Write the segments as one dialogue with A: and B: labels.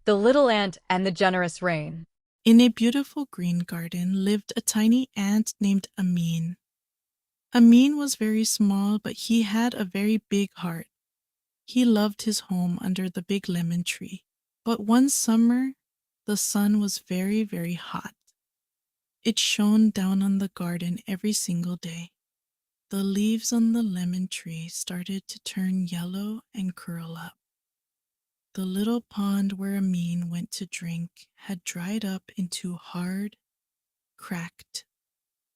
A: The Little Ant and the Generous Rain.
B: In a beautiful green garden lived a tiny ant named Amin. Amin was very small, but he had a very big heart. He loved his home under the big lemon tree. But one summer, the sun was very, very hot. It shone down on the garden every single day. The leaves on the lemon tree started to turn yellow and curl up. The little pond where Amin went to drink had dried up into hard, cracked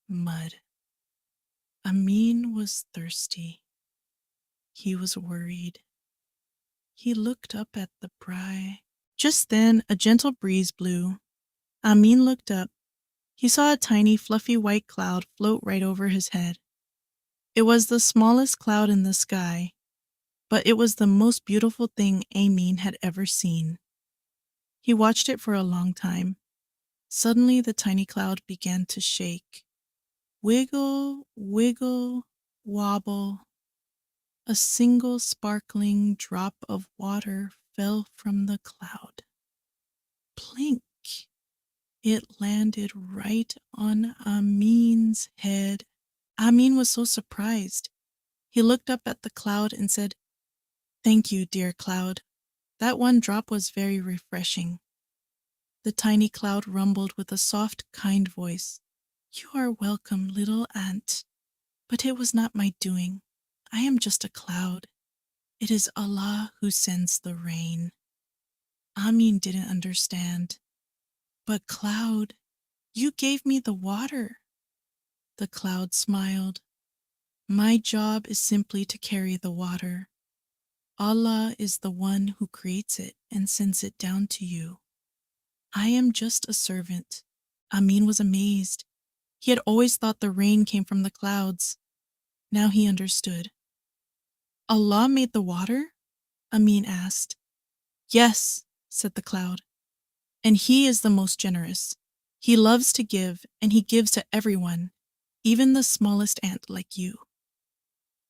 B: mud. Amin was thirsty. He was worried. He looked up at the bright. Just then, a gentle breeze blew. Amin looked up. He saw a tiny, fluffy white cloud float right over his head. It was the smallest cloud in the sky, but it was the most beautiful thing Amin had ever seen. He watched it for a long time. Suddenly, the tiny cloud began to shake. Wiggle, wiggle, wobble. A single sparkling drop of water fell from the cloud. Plink! It landed right on Amin's head. Amin was so surprised. He looked up at the cloud and said, "Thank you, dear cloud. That one drop was very refreshing." The tiny cloud rumbled with a soft, kind voice. "You are welcome, little ant. But it was not my doing. I am just a cloud. It is Allah who sends the rain." Amin didn't understand. "But cloud, you gave me the water." The cloud smiled. "My job is simply to carry the water. Allah is the one who creates it and sends it down to you. I am just a servant." Amin was amazed. He had always thought the rain came from the clouds. Now he understood. "Allah made the water?" Amin asked. "Yes," said the cloud. "And He is the most generous. He loves to give, and He gives to everyone, even the smallest ant like you."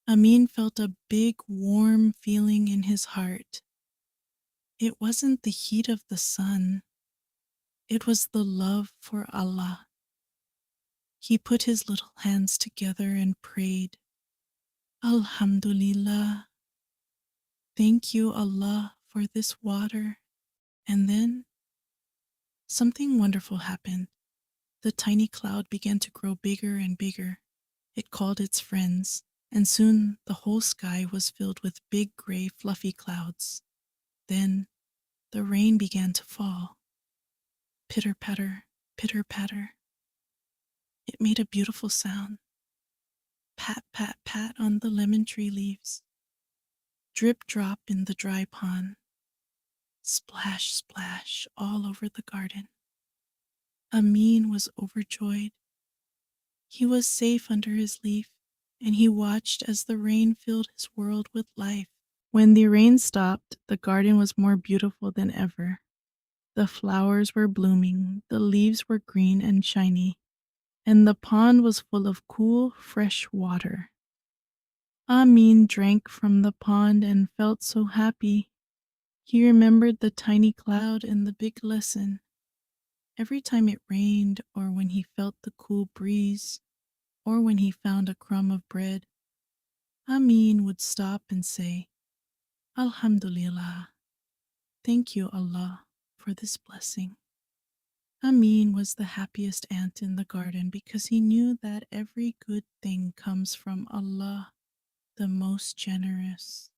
B: Amin felt a big, warm feeling in his heart. It wasn't the heat of the sun. It was the love for Allah. He put his little hands together and prayed, "Alhamdulillah. Thank you, Allah, for this water." And then something wonderful happened. The tiny cloud began to grow bigger and bigger. It called its friends, and soon the whole sky was filled with big, gray, fluffy clouds. Then the rain began to fall. Pitter-patter, pitter-patter. It made a beautiful sound. Pat, pat, pat on the lemon tree leaves. Drip, drop in the dry pond. Splash, splash all over the garden. Amin was overjoyed. He was safe under his leaf, and he watched as the rain filled his world with life. When the rain stopped, the garden was more beautiful than ever. The flowers were blooming, the leaves were green and shiny, and the pond was full of cool, fresh water. Amin drank from the pond and felt so happy. He remembered the tiny cloud and the big lesson. Every time it rained, or when he felt the cool breeze, or when he found a crumb of bread, Amin would stop and say, "Alhamdulillah. Thank you, Allah, for this blessing." Amin was the happiest ant in the garden because he knew that every good thing comes from Allah, the most generous.